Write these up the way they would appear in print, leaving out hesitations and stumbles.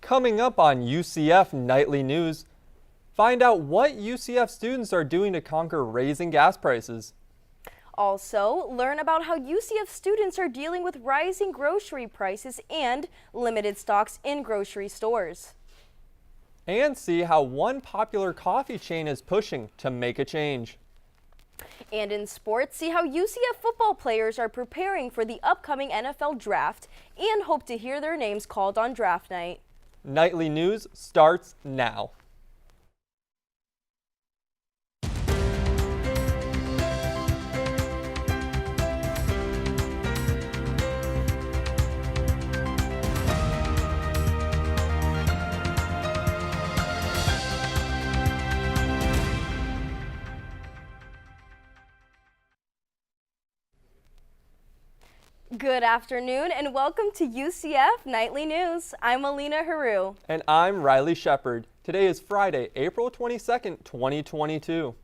Coming up on UCF Nightly News, find out what UCF students are doing to conquer raising gas prices. Also, learn about how UCF students are dealing with rising grocery prices and limited stocks in grocery stores. And see how one popular coffee chain is pushing to make a change. And in sports, see how UCF football players are preparing for the upcoming NFL draft and hope to hear their names called on draft night. Nightly News starts now. Good afternoon and welcome to UCF Nightly News. I'm Alina Horaeu. And I'm Riley Sheppard. Today is Friday, April 22nd, 2022.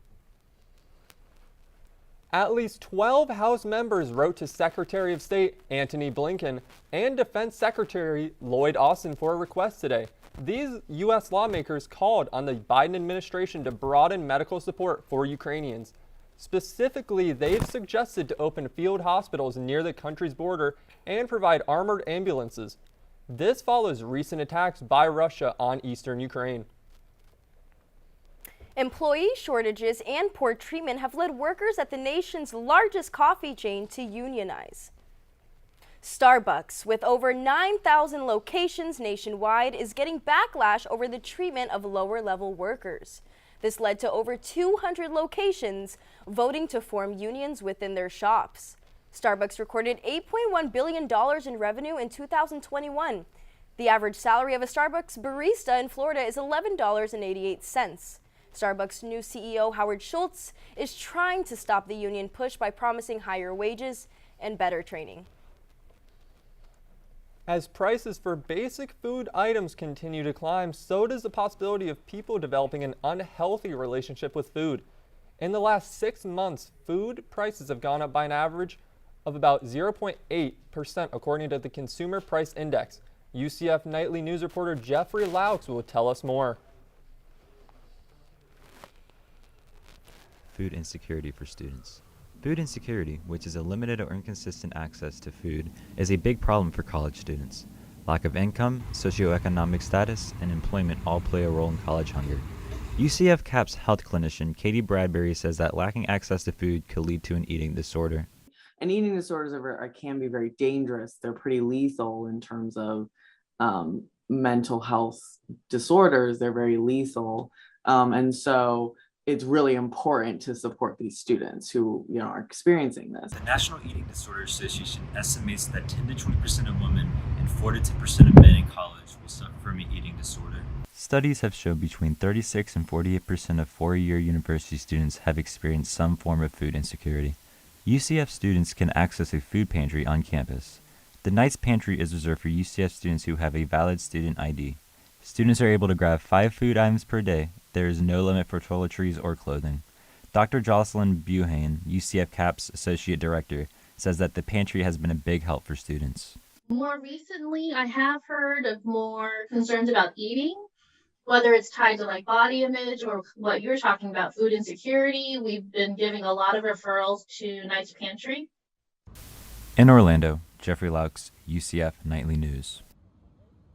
At least 12 House members wrote to Secretary of State Antony Blinken and Defense Secretary Lloyd Austin for a request today. These U.S. lawmakers called on the Biden administration to broaden medical support for Ukrainians. Specifically, they've suggested to open field hospitals near the country's border and provide armored ambulances. This follows recent attacks by Russia on eastern Ukraine. Employee shortages and poor treatment have led workers at the nation's largest coffee chain to unionize. Starbucks, with over 9,000 locations nationwide, is getting backlash over the treatment of lower-level workers. This led to over 200 locations voting to form unions within their shops. Starbucks recorded $8.1 billion in revenue in 2021. The average salary of a Starbucks barista in Florida is $11.88. Starbucks' new CEO, Howard Schultz, is trying to stop the union push by promising higher wages and better training. As prices for basic food items continue to climb, so does the possibility of people developing an unhealthy relationship with food. In the last 6 months, food prices have gone up by an average of about 0.8% according to the Consumer Price Index. UCF Nightly News reporter Jeffrey Laux will tell us more. Food insecurity for students. Food insecurity, which is a limited or inconsistent access to food, is a big problem for college students. Lack of income, socioeconomic status, and employment all play a role in college hunger. UCF CAPS health clinician Katie Bradbury says that lacking access to food could lead to an eating disorder. And eating disorders can be very dangerous. They're pretty lethal in terms of mental health disorders. They're very lethal. And so it's really important to support these students who are experiencing this. The National Eating Disorder Association estimates that 10 to 20% of women and 4 to 10% of men in college will suffer from an eating disorder. Studies have shown between 36 and 48% of four-year university students have experienced some form of food insecurity. UCF students can access a food pantry on campus. The Knights Pantry is reserved for UCF students who have a valid student ID. Students are able to grab 5 food items per day. There is no limit for toiletries or clothing. Dr. Jocelyn Buhane, UCF CAPS Associate Director, says that the pantry has been a big help for students. More recently, I have heard of more concerns about eating, whether it's tied to like body image or what you're talking about, food insecurity. We've been giving a lot of referrals to Knights Pantry. In Orlando, Jeffrey Laux, UCF Nightly News.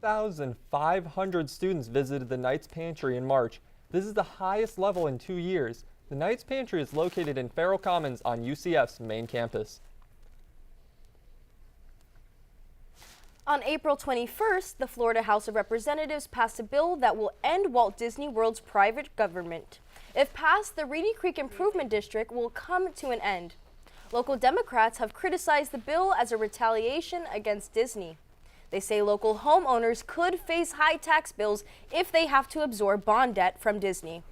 1,500 students visited the Knights Pantry in March. This is the highest level in 2 years. The Knights Pantry is located in Farrell Commons on UCF's main campus. On April 21st, the Florida House of Representatives passed a bill that will end Walt Disney World's private government. If passed, the Reedy Creek Improvement District will come to an end. Local Democrats have criticized the bill as a retaliation against Disney. They say local homeowners could face high tax bills if they have to absorb bond debt from Disney.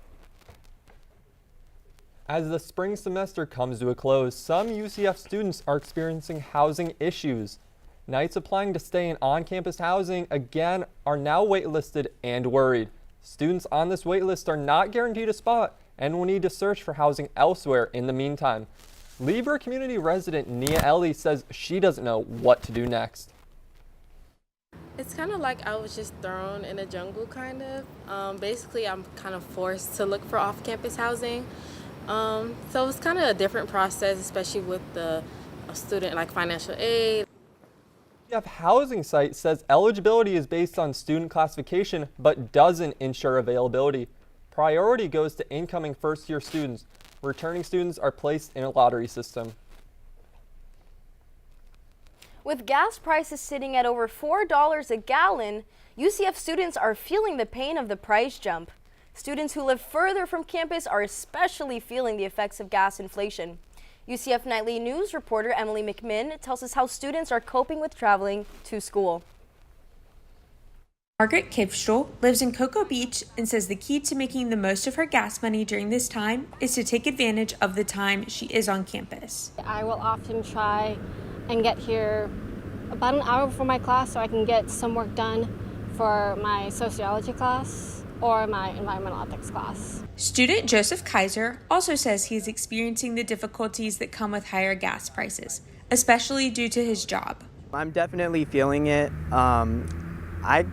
As the spring semester comes to a close, some UCF students are experiencing housing issues. Knights applying to stay in on-campus housing again are now waitlisted and worried. Students on this waitlist are not guaranteed a spot and will need to search for housing elsewhere in the meantime. Libra community resident Nia Ellie says she doesn't know what to do next. It's kind of like I was just thrown in a jungle, kind of. Basically, I'm kind of forced to look for off-campus housing. So it's kind of a different process, especially with the student, like financial aid. UCF housing site says eligibility is based on student classification, but doesn't ensure availability. Priority goes to incoming first-year students. Returning students are placed in a lottery system. With gas prices sitting at over $4 a gallon, UCF students are feeling the pain of the price jump. Students who live further from campus are especially feeling the effects of gas inflation. UCF Knightly News reporter Emily McMinn tells us how students are coping with traveling to school. Margaret Kipstrel lives in Cocoa Beach and says the key to making the most of her gas money during this time is to take advantage of the time she is on campus. I will often try and get here about an hour before my class so I can get some work done for my sociology class or my environmental ethics class. Student Joseph Kaiser also says he is experiencing the difficulties that come with higher gas prices, especially due to his job. I'm definitely feeling it. I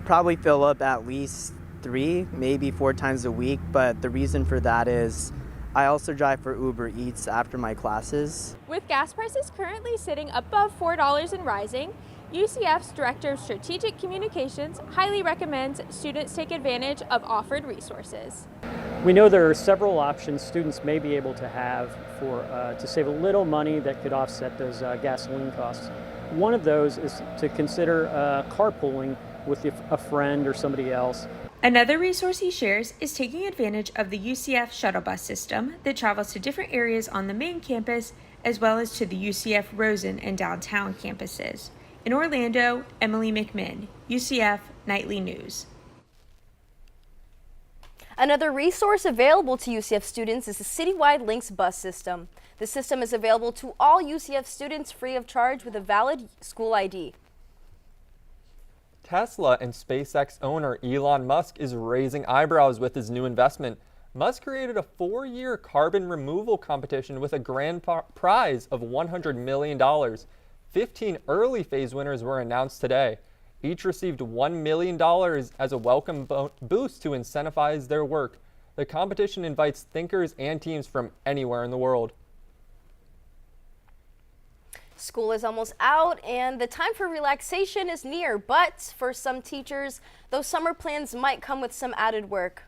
probably fill up at least 3, maybe 4 times a week, but the reason for that is I also drive for Uber Eats after my classes. With gas prices currently sitting above $4 and rising, UCF's Director of Strategic Communications highly recommends students take advantage of offered resources. We know there are several options students may be able to have to save a little money that could offset those gasoline costs. One of those is to consider carpooling with a friend or somebody else. Another resource he shares is taking advantage of the UCF Shuttle Bus system that travels to different areas on the main campus as well as to the UCF Rosen and downtown campuses. In Orlando, Emily McMinn, UCF Nightly News. Another resource available to UCF students is the citywide Links bus system. The system is available to all UCF students free of charge with a valid school ID. Tesla and SpaceX owner Elon Musk is raising eyebrows with his new investment. Musk created a 4-year carbon removal competition with a grand prize of $100 million. 15 early phase winners were announced today. Each received $1 million as a welcome boost to incentivize their work. The competition invites thinkers and teams from anywhere in the world. School is almost out and the time for relaxation is near, but for some teachers, those summer plans might come with some added work.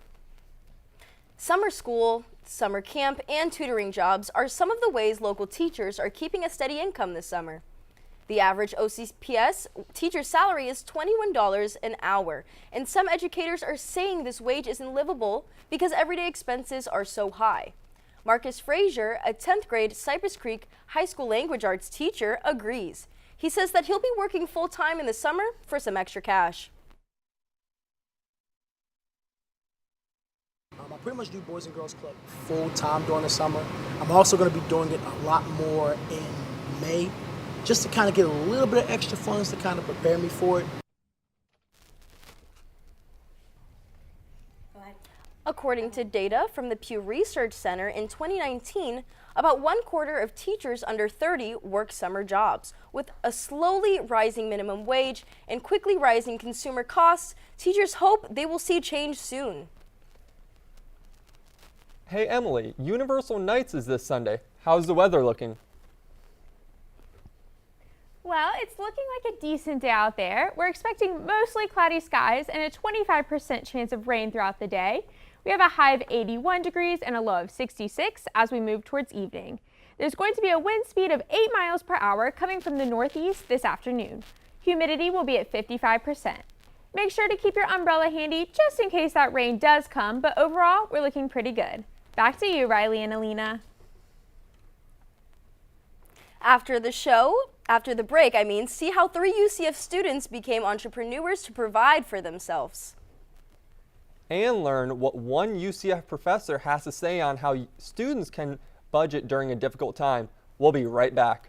Summer school, summer camp, and tutoring jobs are some of the ways local teachers are keeping a steady income this summer. The average OCPS teacher salary is $21 an hour, and some educators are saying this wage isn't livable because everyday expenses are so high. Marcus Frazier, a 10th grade Cypress Creek High School language arts teacher, agrees. He says that he'll be working full-time in the summer for some extra cash. I pretty much do Boys and Girls Club full-time during the summer. I'm also going to be doing it a lot more in May, just to kind of get a little bit of extra funds to kind of prepare me for it. According to data from the Pew Research Center, in 2019, about 1/4 of teachers under 30 work summer jobs. With a slowly rising minimum wage and quickly rising consumer costs, teachers hope they will see change soon. Hey Emily, Universal Nights is this Sunday. How's the weather looking? Well, it's looking like a decent day out there. We're expecting mostly cloudy skies and a 25% chance of rain throughout the day. We have a high of 81 degrees and a low of 66 as we move towards evening. There's going to be a wind speed of 8 miles per hour coming from the northeast this afternoon. Humidity will be at 55%. Make sure to keep your umbrella handy just in case that rain does come, but overall, we're looking pretty good. Back to you, Riley and Alina. After the break, see how 3 UCF students became entrepreneurs to provide for themselves. And learn what one UCF professor has to say on how students can budget during a difficult time. We'll be right back.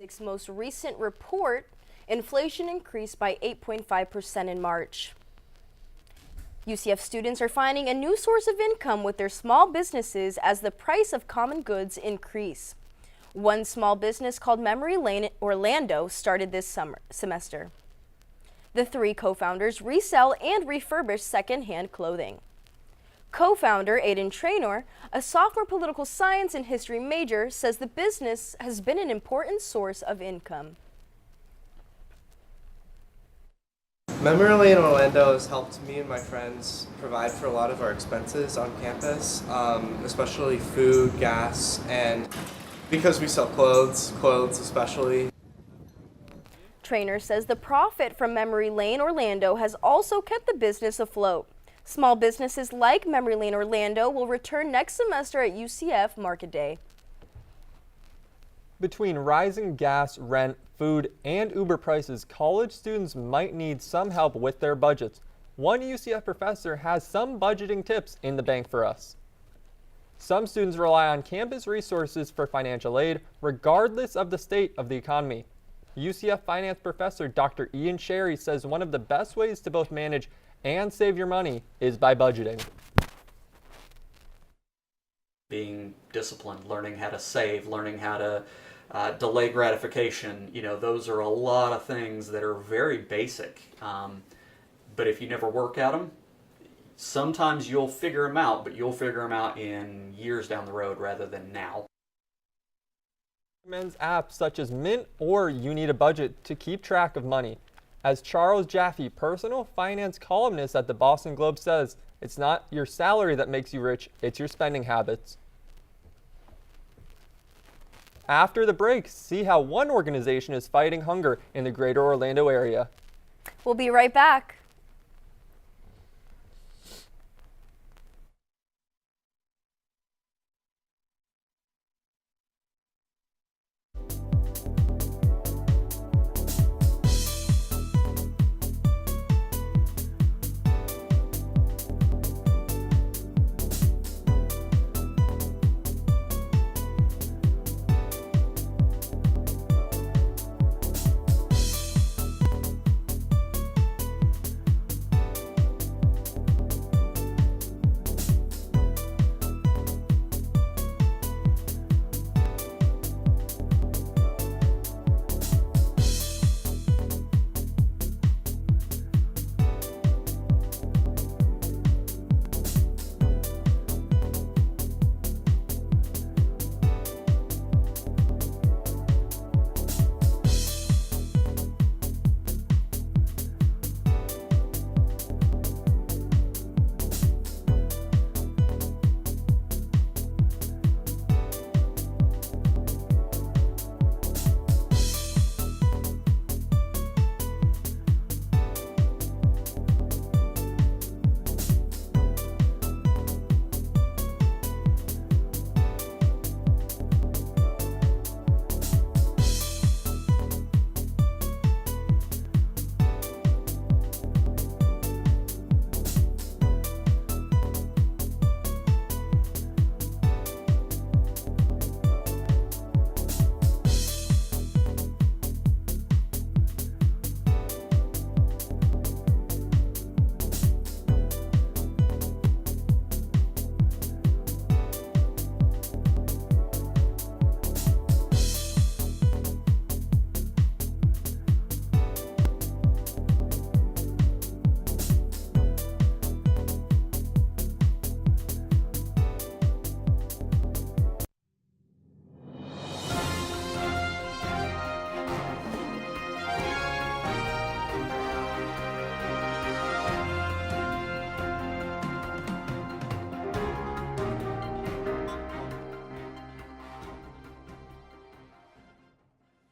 Its most recent report, inflation increased by 8.5% in March. UCF students are finding a new source of income with their small businesses as the price of common goods increase. One small business called Memory Lane Orlando started this semester. The three co-founders resell and refurbish second-hand clothing. Co-founder Aiden Traynor, a sophomore political science and history major, says the business has been an important source of income. Memory Lane Orlando has helped me and my friends provide for a lot of our expenses on campus, especially food, gas, and because we sell clothes especially. Traynor says the profit from Memory Lane Orlando has also kept the business afloat. Small businesses like Memory Lane Orlando will return next semester at UCF Market Day. Between rising gas, rent, food, and Uber prices, college students might need some help with their budgets. One UCF professor has some budgeting tips in the bank for us. Some students rely on campus resources for financial aid, regardless of the state of the economy. UCF finance professor Dr. Ian Sherry says one of the best ways to both manage and save your money is by budgeting. Being disciplined, learning how to save, learning how to delay gratification, those are a lot of things that are very basic. But if you never work at them, sometimes you'll figure them out, but you'll figure them out in years down the road rather than now. Recommends apps such as Mint or You Need a Budget to keep track of money. As Charles Jaffe, personal finance columnist at the Boston Globe, says, it's not your salary that makes you rich, it's your spending habits. After the break, see how one organization is fighting hunger in the greater Orlando area. We'll be right back.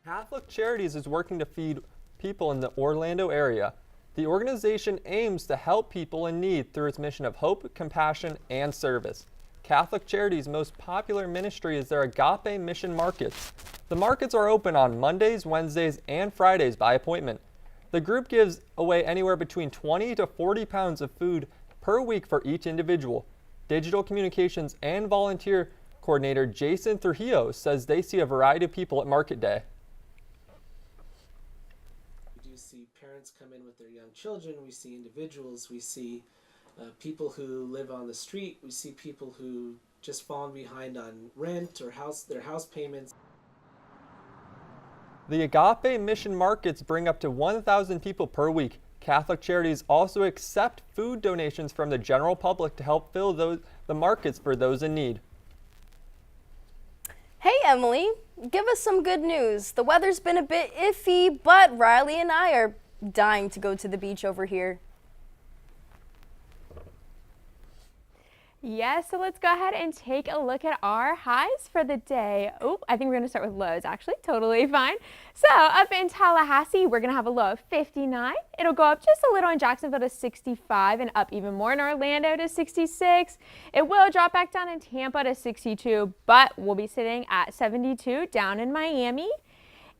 Catholic Charities is working to feed people in the Orlando area. The organization aims to help people in need through its mission of hope, compassion, and service. Catholic Charities' most popular ministry is their Agape Mission Markets. The markets are open on Mondays, Wednesdays, and Fridays by appointment. The group gives away anywhere between 20 to 40 pounds of food per week for each individual. Digital communications and volunteer coordinator Jason Trujillo says they see a variety of people at Market Day. You see parents come in with their young children. We see individuals. We see people who live on the street. We see people who just fallen behind on rent or their house payments. The Agape Mission Markets bring up to 1,000 people per week. Catholic Charities also accept food donations from the general public to help fill the markets for those in need. Hey Emily, give us some good news. The weather's been a bit iffy, but Riley and I are dying to go to the beach over here. Yes, so let's go ahead and take a look at our highs for the day. Oh, I think we're going to start with lows, actually. Totally fine. So up in Tallahassee, we're going to have a low of 59. It'll go up just a little in Jacksonville to 65 and up even more in Orlando to 66. It will drop back down in Tampa to 62, but we'll be sitting at 72 down in Miami.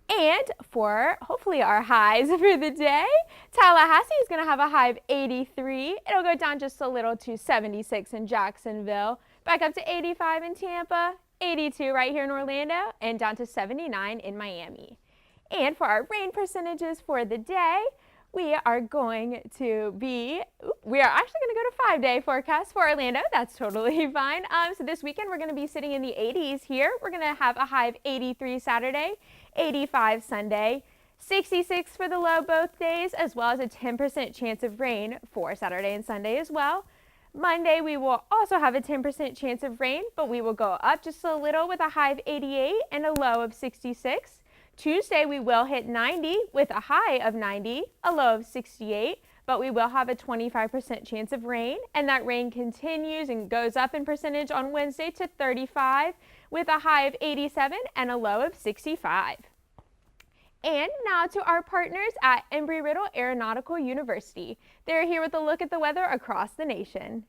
And for hopefully our highs for the day, Tallahassee is going to have a high of 83. It'll go down just a little to 76 in Jacksonville, back up to 85 in Tampa, 82 right here in Orlando, and down to 79 in Miami. And for our rain percentages for the day, we are actually going to go to 5-day forecast for Orlando. That's totally fine. So this weekend we're going to be sitting in the 80s here. We're going to have a high of 83 Saturday, 85 Sunday, 66 for the low both days, as well as a 10% chance of rain for Saturday and Sunday as well. Monday we will also have a 10% chance of rain, but we will go up just a little with a high of 88 and a low of 66. Tuesday we will hit 90 with a high of 90, a low of 68, but we will have a 25% chance of rain, and that rain continues and goes up in percentage on Wednesday to 35 with a high of 87 and a low of 65. And now to our partners at Embry-Riddle Aeronautical University. They're here with a look at the weather across the nation.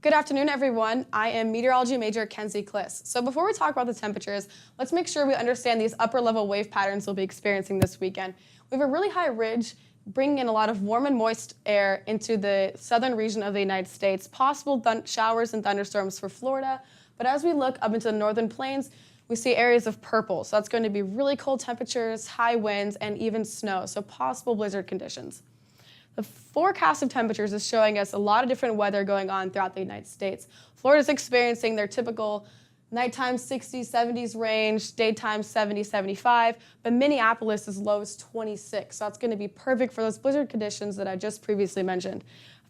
Good afternoon, everyone. I am meteorology major Kenzie Kliss. So before we talk about the temperatures, let's make sure we understand these upper level wave patterns we'll be experiencing this weekend. We have a really high ridge bringing in a lot of warm and moist air into the southern region of the United States, possible showers and thunderstorms for Florida. But as we look up into the northern plains, we see areas of purple. So that's going to be really cold temperatures, high winds, and even snow, so possible blizzard conditions. The forecast of temperatures is showing us a lot of different weather going on throughout the United States. Florida is experiencing their typical nighttime 60s, 70s range, daytime 70, 75, but Minneapolis is low as 26. So that's going to be perfect for those blizzard conditions that I just previously mentioned.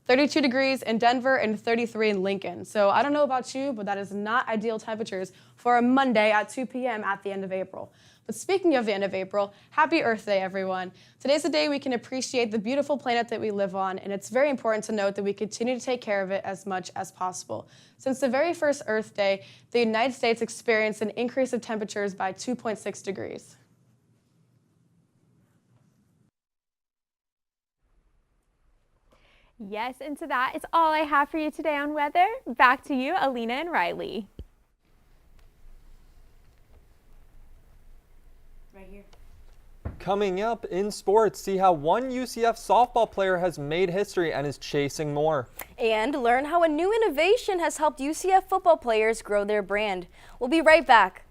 32 degrees in Denver and 33 in Lincoln. So I don't know about you, but that is not ideal temperatures for a Monday at 2 p.m. at the end of April. But speaking of the end of April, happy Earth Day, everyone. Today's the day we can appreciate the beautiful planet that we live on, and it's very important to note that we continue to take care of it as much as possible. Since the very first Earth Day, the United States experienced an increase of temperatures by 2.6 degrees. Yes, and so that is all I have for you today on weather. Back to you, Alina and Riley. Right here. Coming up in sports, see how one UCF softball player has made history and is chasing more. And learn how a new innovation has helped UCF football players grow their brand. We'll be right back.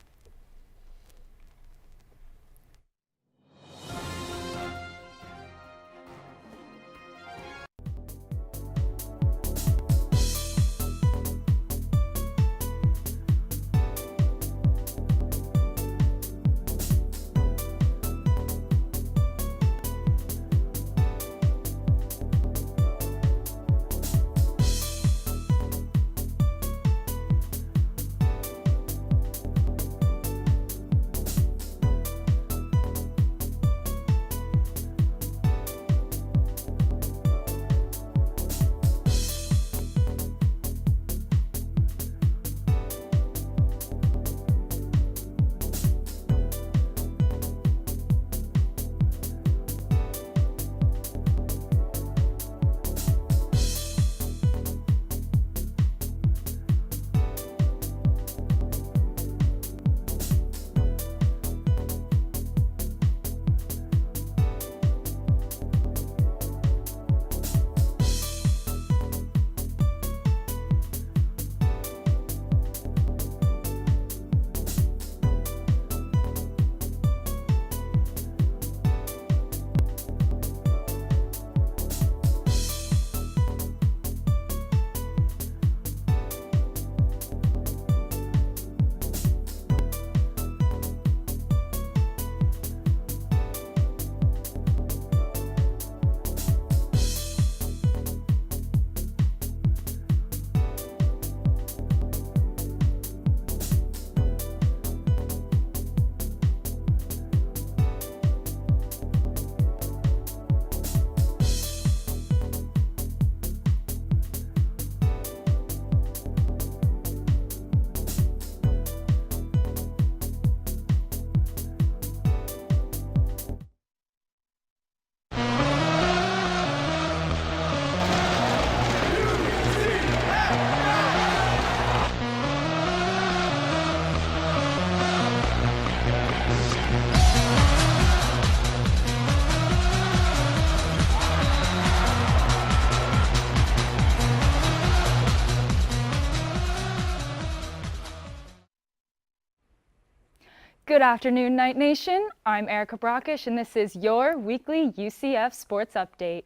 Good afternoon, Night Nation. I'm Ericka Brockish, and this is your weekly UCF Sports Update.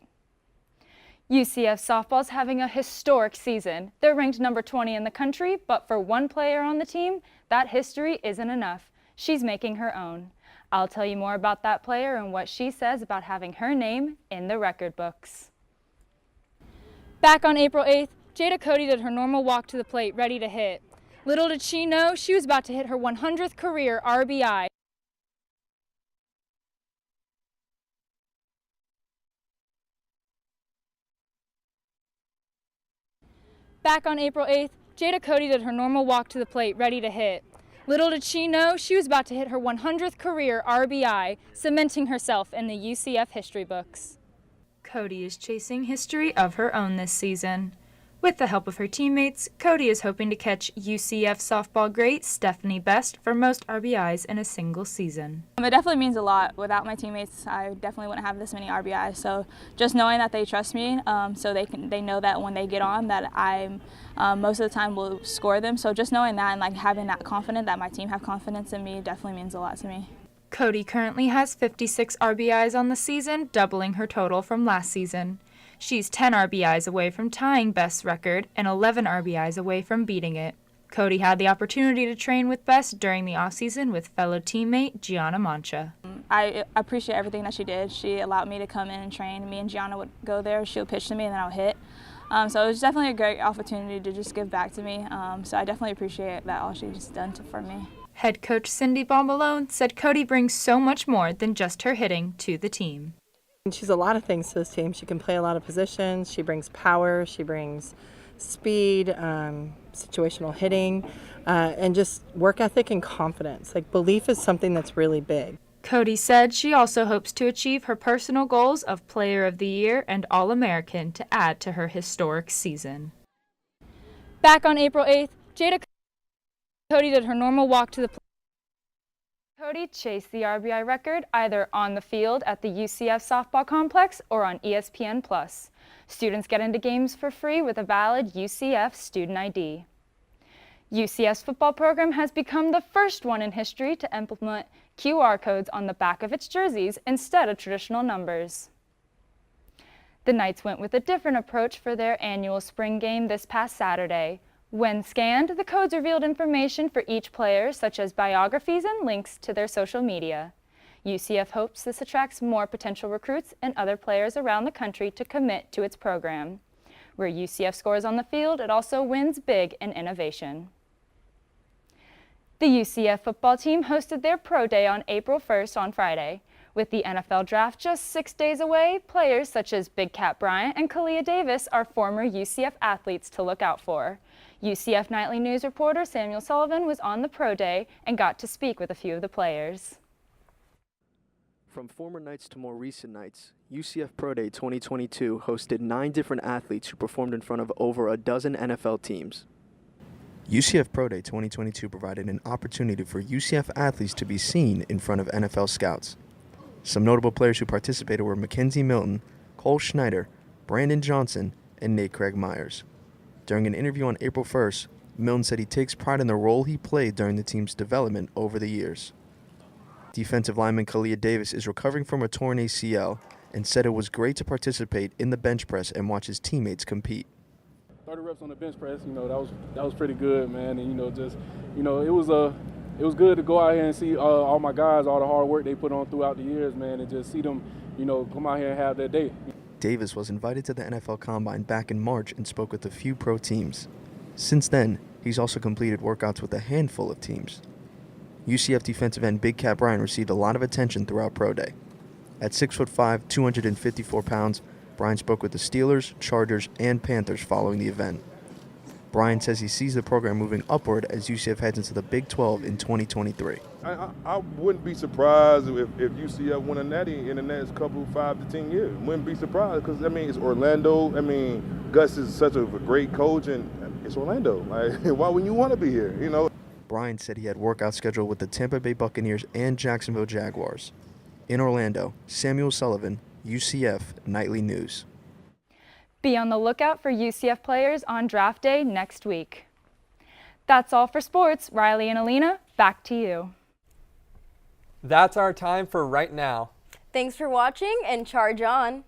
UCF softball's having a historic season. They're ranked number 20 in the country, but for one player on the team, that history isn't enough. She's making her own. I'll tell you more about that player and what she says about having her name in the record books. Back on April 8th, Jada Cody did her normal walk to the plate, ready to hit. Little did she know she was about to hit her 100th career RBI. Back on April 8th, Jada Cody did her normal walk to the plate, ready to hit. Little did she know she was about to hit her 100th career RBI, cementing herself in the UCF history books. Cody is chasing history of her own this season. With the help of her teammates, Cody is hoping to catch UCF softball great Stephanie Best for most RBIs in a single season. It definitely means a lot. Without my teammates, I definitely wouldn't have this many RBIs. So just knowing that they trust me, so they know that when they get on, that I'm most of the time will score them. So just knowing that and like having that confidence, that my team have confidence in me, definitely means a lot to me. Cody currently has 56 RBIs on the season, doubling her total from last season. She's 10 RBIs away from tying Best's record and 11 RBIs away from beating it. Cody had the opportunity to train with Best during the offseason with fellow teammate Gianna Mancha. I appreciate everything that she did. She allowed me to come in and train. Me and Gianna would go there. She would pitch to me and then I would hit. So it was definitely a great opportunity to just give back to me. So I definitely appreciate that all she's done for me. Head coach Cindy Ball-Malone said Cody brings so much more than just her hitting to the team. She's a lot of things to this team. She can play a lot of positions. She brings power. She brings speed, situational hitting, and just work ethic and confidence. Like, belief is something that's really big. Cody said she also hopes to achieve her personal goals of Player of the Year and All-American to add to her historic season. Back on April 8th, Jada Cody did her normal walk to the plate. Cody chased the RBI record either on the field at the UCF softball complex or on ESPN+. Students get into games for free with a valid UCF student ID. UCF's football program has become the first one in history to implement QR codes on the back of its jerseys instead of traditional numbers. The Knights went with a different approach for their annual spring game this past Saturday. When scanned, the codes revealed information for each player, such as biographies and links to their social media. UCF hopes this attracts more potential recruits and other players around the country to commit to its program. Where UCF scores on the field, it also wins big in innovation. The UCF football team hosted their Pro Day on April 1st on Friday. With the NFL draft just 6 days away, players such as Big Cat Bryant and Kalia Davis are former UCF athletes to look out for. UCF Knightly news reporter Samuel Sullivan was on the Pro Day and got to speak with a few of the players. From former Knights to more recent Knights, UCF Pro Day 2022 hosted 9 different athletes who performed in front of over a dozen NFL teams. UCF Pro Day 2022 provided an opportunity for UCF athletes to be seen in front of NFL scouts. Some notable players who participated were Mackenzie Milton, Cole Schneider, Brandon Johnson, and Nate Craig Myers. During an interview on April 1st, Milton said he takes pride in the role he played during the team's development over the years. Defensive lineman Kalia Davis is recovering from a torn ACL and said it was great to participate in the bench press and watch his teammates compete. 30 reps on the bench press, that was pretty good, man. And it was good to go out here and see all my guys, all the hard work they put on throughout the years, man, and just see them, come out here and have their day. Davis was invited to the NFL Combine back in March and spoke with a few pro teams. Since then, he's also completed workouts with a handful of teams. UCF defensive end Big Cat Bryant received a lot of attention throughout Pro Day. At 6'5", 254 pounds, Bryant spoke with the Steelers, Chargers, and Panthers following the event. Bryant says he sees the program moving upward as UCF heads into the Big 12 in 2023. I wouldn't be surprised if UCF won a natty in the next couple 5 to 10 years. Wouldn't be surprised because, it's Orlando. Gus is such a great coach, and it's Orlando. Why wouldn't you want to be here, Bryant said he had workouts scheduled with the Tampa Bay Buccaneers and Jacksonville Jaguars. In Orlando, Samuel Sullivan, UCF Nightly News. Be on the lookout for UCF players on draft day next week. That's all for sports. Riley and Alina, back to you. That's our time for right now. Thanks for watching and charge on.